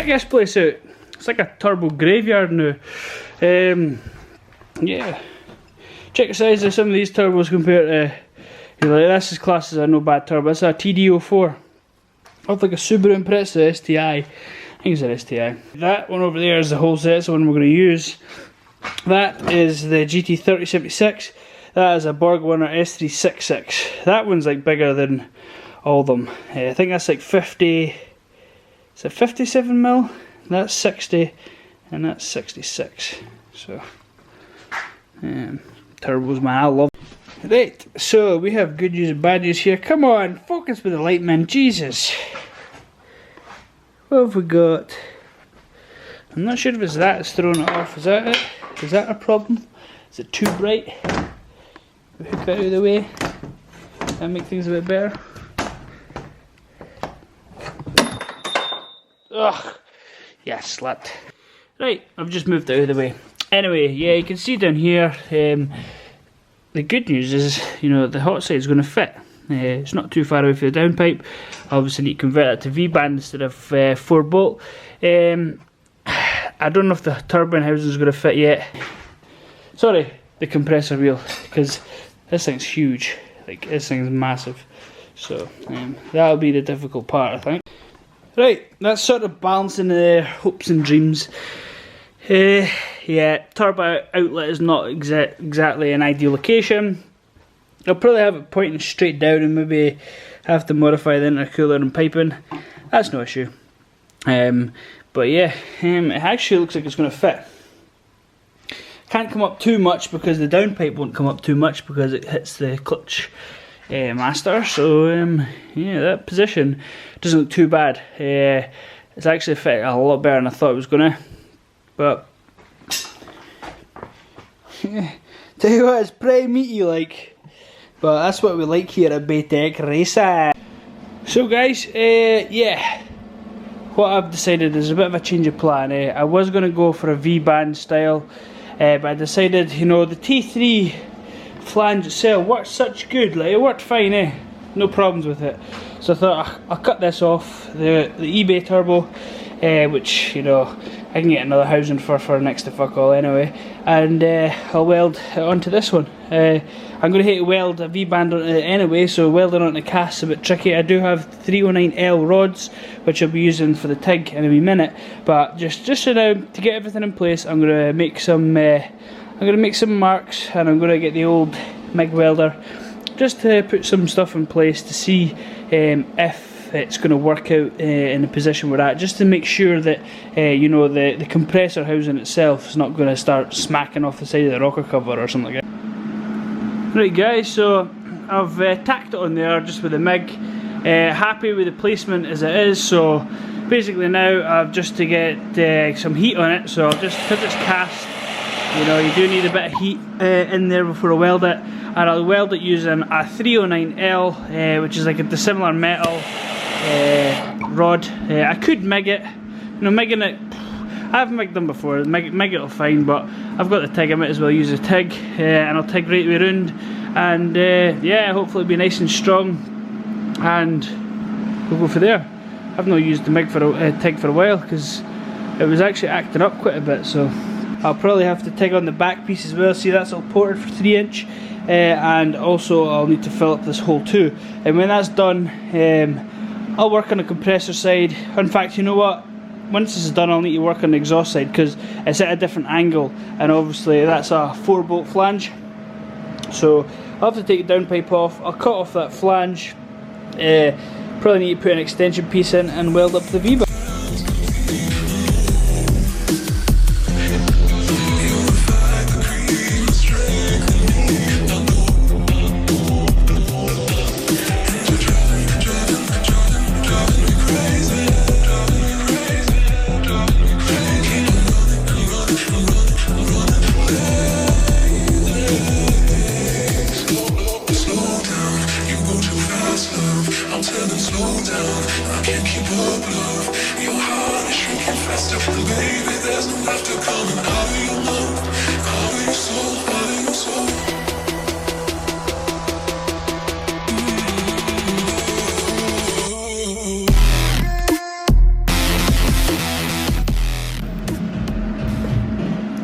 check this place out. It's like a turbo graveyard now. Yeah. Check the size of some of these turbos compared to, you know, like this is classed as a no bad turbo. It's a TD04. Looks like a Subaru Impreza STI. I think it's an STI. That one over there is the Holset. That's the one we're going to use. That is the GT3076. That is a Borg Warner S366. That one's like bigger than all of them. I think that's like 50. Is it 57mm? That's 60, and that's 66. So, turbos, man, I love it. Right, so we have good news and bad news here. Come on, focus with the light, man. Jesus. What have we got? I'm not sure if it's that that's throwing it off. Is that it? Is that a problem? Is it too bright? We hook that out of the way. That make things a bit better. Ugh. Yeah, slipped. Right, I've just moved it out of the way. Anyway, yeah, you can see down here, the good news is, you know, the hot side is going to fit. It's not too far away from the downpipe. I obviously need to convert it to V-band instead of 4 bolt. I don't know if the turbine housing is going to fit yet. Sorry, the compressor wheel, because this thing's huge. Like, this thing's massive. So, that'll be the difficult part, I think. Right, that's sort of balancing their hopes and dreams. Yeah, turbo outlet is not exactly an ideal location. I'll probably have it pointing straight down and maybe have to modify the intercooler and piping. That's no issue. But yeah, it actually looks like it's going to fit. Can't come up too much because the downpipe won't come up too much because it hits the clutch master. So yeah, that position doesn't look too bad. It's actually fit a lot better than I thought it was going to. But yeah, tell you what, it's pretty meaty like. But that's what we like here at BEYTEK Racing. So guys, yeah, what I've decided is a bit of a change of plan. I was going to go for a V-band style, but I decided, you know, the T3 flange itself worked such good, like it worked fine, no problems with it. So I thought I'll cut this off, the eBay turbo, which, you know, I can get another housing for next to fuck all anyway, and I'll weld it onto this one. I'm going to hate to weld a V-band on it anyway, so welding onto the cast is a bit tricky. I do have 309L rods, which I'll be using for the TIG in a wee minute, but just so now, to get everything in place, I'm going to make some marks, and I'm going to get the old MIG welder just to put some stuff in place to see if it's going to work out in the position we're at, just to make sure that you know, the compressor housing itself is not going to start smacking off the side of the rocker cover or something like that. Right guys, so I've tacked it on there just with the MIG. Happy with the placement as it is, so basically now I've just to get some heat on it, so I'll just, because it's cast, you know, you do need a bit of heat in there before I weld it, and I'll weld it using a 309L, which is like a dissimilar metal rod. I could MIG it, you know, MIGing it, I've MIG'd them before, MIG it'll fine, but I've got the TIG, I might as well use a TIG, and I'll TIG right way around, and yeah, hopefully it'll be nice and strong, and we'll go for there. I've not used the TIG for a while, because it was actually acting up quite a bit, so I'll probably have to TIG on the back piece as well. See, that's all ported for 3-inch, and also I'll need to fill up this hole too, and when that's done, I'll work on the compressor side. In fact, you know what? Once this is done, I'll need to work on the exhaust side because it's at a different angle, and obviously that's a 4-bolt flange. So I'll have to take the downpipe off. I'll cut off that flange. Probably need to put an extension piece in and weld up the V-bar. Slow down, I can't keep up, love.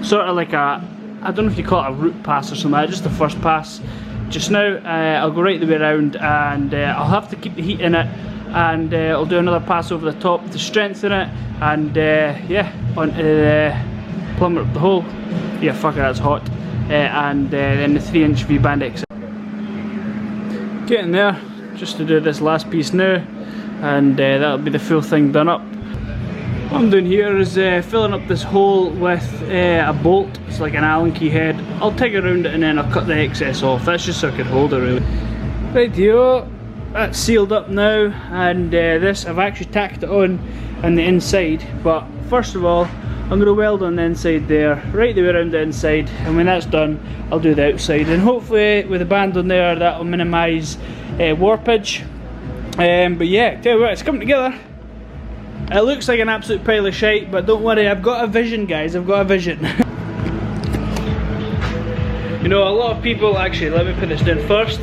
sort of like a, I don't know if you call it a root pass or something, just the first pass. Just now, I'll go right the way around, and I'll have to keep the heat in it, and I'll do another pass over the top to strengthen it, and yeah, onto the plumber up the hole. Yeah, fuck it, that's hot. And then the 3-inch V-band exit. Getting there, just to do this last piece now, and that'll be the full thing done up. What I'm doing here is filling up this hole with a bolt. It's like an Allen key head. I'll tag around it and then I'll cut the excess off. That's just so I can hold it really. Right here, that's sealed up now, and this, I've actually tacked it on the inside, but first of all I'm going to weld on the inside there, right the way around the inside, and when that's done I'll do the outside, and hopefully with the band on there that will minimise warpage. But yeah, tell you what, it's coming together. It looks like an absolute pile of shite, but don't worry, I've got a vision, guys, I've got a vision. You know, a lot of people, actually, let me put this down first,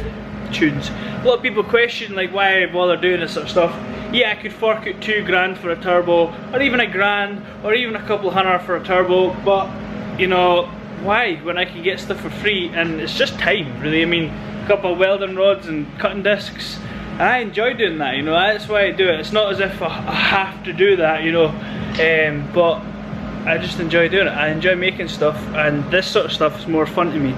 tunes. A lot of people question like why I bother doing this sort of stuff. Yeah, I could fork out $2 for a turbo, or even $1,000, or even a couple hundred for a turbo, but you know, why when I can get stuff for free? And it's just time, really. I mean, a couple of welding rods and cutting discs. I enjoy doing that, you know, that's why I do it. It's not as if I have to do that, you know, but I just enjoy doing it. I enjoy making stuff, and this sort of stuff is more fun to me,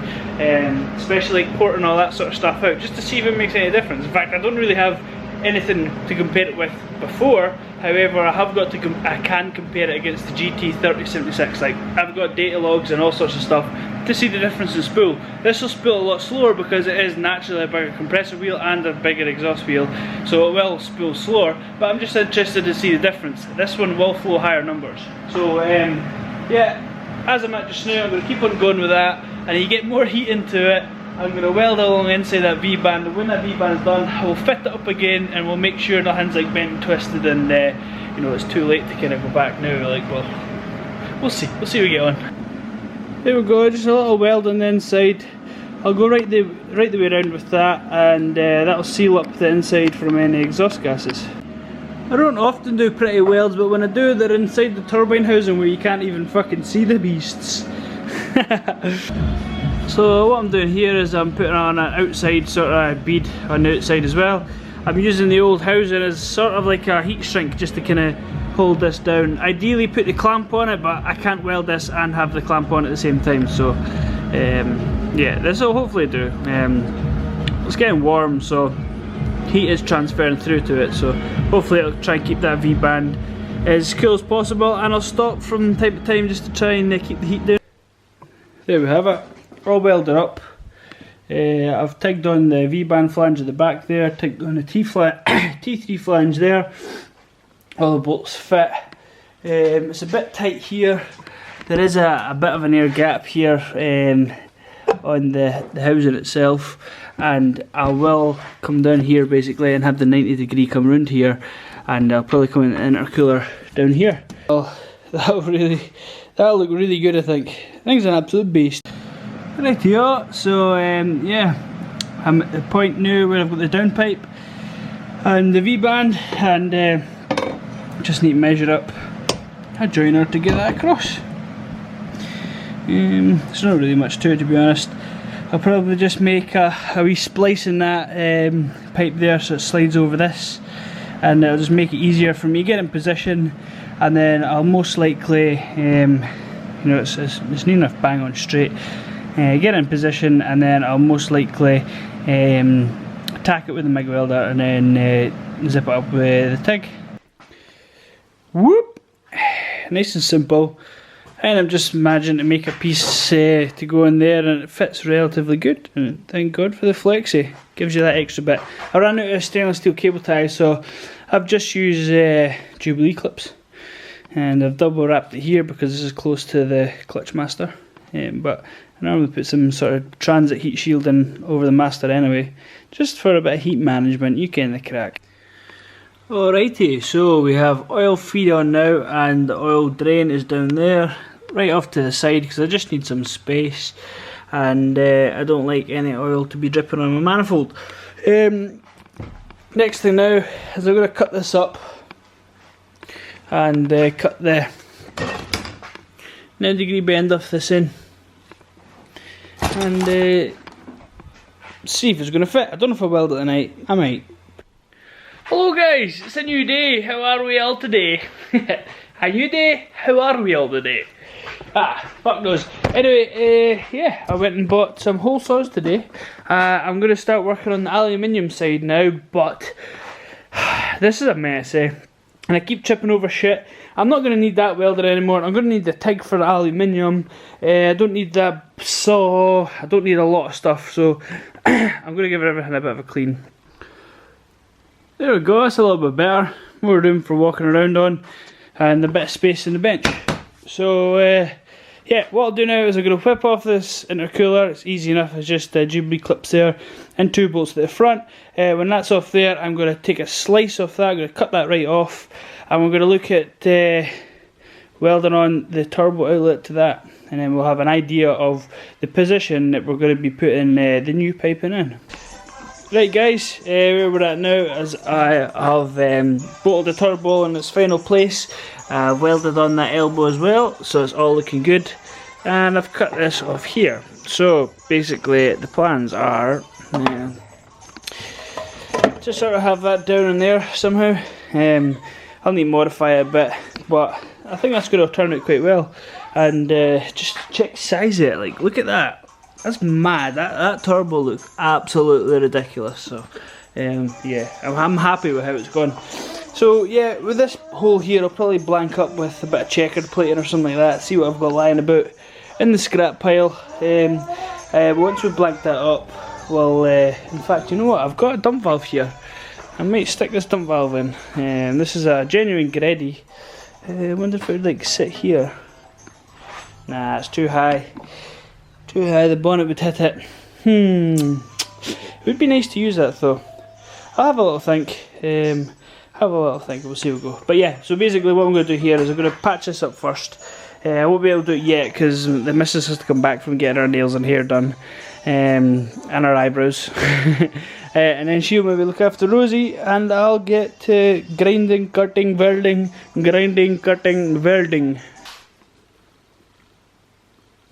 especially like porting all that sort of stuff out, just to see if it makes any difference. In fact, I don't really have anything to compare it with before. However, I have got to I can compare it against the GT3076. Like, I've got data logs and all sorts of stuff to see the difference in spool. This will spool a lot slower because it is naturally a bigger compressor wheel and a bigger exhaust wheel, so it will spool slower, but I'm just interested to see the difference. This one will flow higher numbers. So yeah, as I'm at just now, I'm going to keep on going with that, and you get more heat into it. I'm going to weld along inside that V-band, and when that V-band is done, I will fit it up again, and we'll make sure nothing's like bent and twisted, and you know, it's too late to kind of go back now. Like, well, we'll see how we get on. There we go, just a little weld on the inside. I'll go right the way around with that, and that'll seal up the inside from any exhaust gases. I don't often do pretty welds, but when I do, they're inside the turbine housing where you can't even fucking see the beasts. So what I'm doing here is I'm putting on an outside sort of bead on the outside as well. I'm using the old housing as sort of like a heat shrink just to kind of hold this down. Ideally put the clamp on it, but I can't weld this and have the clamp on at the same time, so yeah, this will hopefully do. It's getting warm, so heat is transferring through to it, so hopefully it'll try and keep that V-band as cool as possible, and I'll stop from time to time just to try and keep the heat down. There we have it, all welded up. I've tigged on the V-band flange at the back there, tigged on the T3 flange there. All the bolts fit. It's a bit tight here. There is a bit of an air gap here on the housing itself, and I will come down here basically and have the 90-degree come round here, and I'll probably come in an intercooler down here. Well, that'll look really good, I think. I think it's an absolute beast. Right here, so yeah, I'm at the point now where I've got the downpipe and the V-band, and just need to measure up a joiner to get that across. There's not really much to it, to be honest. I'll probably just make a wee splice in that pipe there so it slides over this, and it'll just make it easier for me to get in position, and then I'll most likely, you know, it's near enough bang on straight, get in position, and then I'll most likely tack it with the MIG welder and then zip it up with the TIG. Whoop! Nice and simple, and I'm just imagining to make a piece to go in there, and it fits relatively good, and thank God for the flexi, gives you that extra bit. I ran out of stainless steel cable ties, so I've just used Jubilee clips, and I've double wrapped it here because this is close to the clutch master, but I normally put some sort of transit heat shielding over the master anyway, just for a bit of heat management. You can the crack. Alrighty, so we have oil feed on now, and the oil drain is down there, right off to the side, because I just need some space, and I don't like any oil to be dripping on my manifold. Next thing now is I'm going to cut this up and cut the 90-degree bend off this in, and see if it's going to fit. I don't know if I weld it tonight. I might. Hello guys, it's a new day. How are we all today? A new day? How are we all today? Ah, fuck knows. Anyway, yeah, I went and bought some hole saws today. I'm going to start working on the aluminium side now, but this is a mess, eh? And I keep chipping over shit. I'm not going to need that welder anymore. I'm going to need the TIG for the aluminium. I don't need that saw. I don't need a lot of stuff, so I'm going to give everything a bit of a clean. There we go, that's a little bit better. More room for walking around on, and a bit of space in the bench. So yeah, what I'll do now is I'm going to whip off this intercooler. It's easy enough, it's just GavinBey clips there and 2 bolts to the front. When that's off there, I'm going to take a slice off that. I'm going to cut that right off, and we're going to look at welding on the turbo outlet to that, and then we'll have an idea of the position that we're going to be putting the new piping in. Right guys, where we're at now is I have bolted the turbo in its final place. I've welded on that elbow as well, so it's all looking good. And I've cut this off here. So basically the plans are to sort of have that down in there somehow. I'll need to modify it a bit, but I think that's going to turn out quite well. And just check size it, like look at that. That's mad. That turbo looks absolutely ridiculous. So yeah, I'm happy with how it's gone. So yeah, with this hole here, I'll probably blank up with a bit of checkered plating or something like that. See what I've got lying about in the scrap pile. Once we've blanked that up, well, in fact, you know what? I've got a dump valve here. I might stick this dump valve in. This is a genuine Grady. I wonder if it would like sit here. Nah, it's too high. Too high, the bonnet would hit it. It would be nice to use that though. I'll have a little think. We'll see how we go. But yeah, so basically what I'm going to do here is I'm going to patch this up first. I won't be able to do it yet because the missus has to come back from getting her nails and hair done. And her eyebrows. And then she'll maybe look after Rosie, and I'll get to grinding, cutting, welding. Grinding, cutting, welding.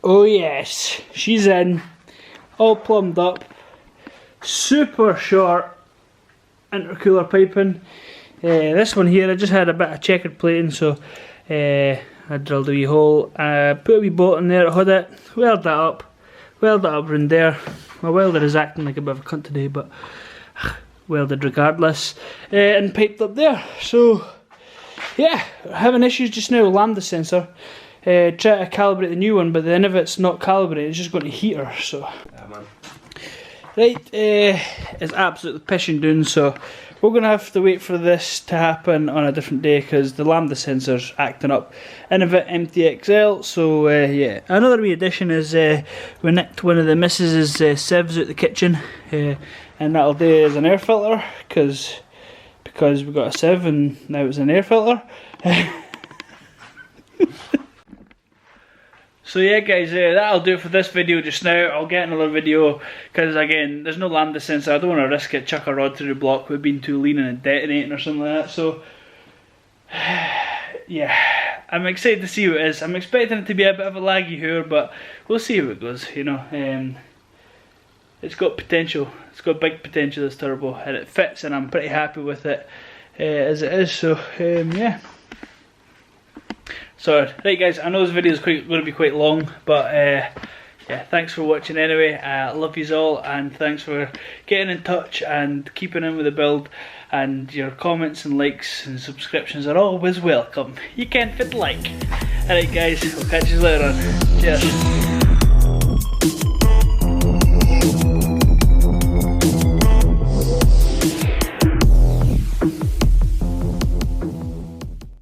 Oh yes, she's in, all plumbed up, super short intercooler piping. This one here, I just had a bit of checkered plating, so I drilled a wee hole, put a wee bolt in there, hood it, weld that up around there. My welder is acting like a bit of a cunt today, but welded regardless, and piped up there. So yeah, having issues just now with lambda sensor. Try to calibrate the new one, but then if it's not calibrated, it's just going to heat her. So, yeah, man. Right, it's absolutely pissing down. So we're going to have to wait for this to happen on a different day because the lambda sensor's acting up. Innovit MTXL. So yeah, another wee addition is we nicked one of the missus's sieves out the kitchen, and that'll do as an air filter because we got a sieve and now it's an air filter. So yeah guys, that'll do it for this video just now. I'll get another video because again, there's no lambda sensor. I don't want to risk it, chuck a rod through the block with being too lean and detonating or something like that. So yeah, I'm excited to see what it is. I'm expecting it to be a bit of a laggy hour, but we'll see how it goes, you know. It's got potential. It's got big potential, this turbo, and it fits, and I'm pretty happy with it as it is. So yeah. So, right guys, I know this video is going to be quite long, but yeah, thanks for watching anyway. I love yous all, and thanks for getting in touch and keeping in with the build, and your comments and likes and subscriptions are always welcome. You can't fit like. Alright guys, we'll catch you later on. Cheers.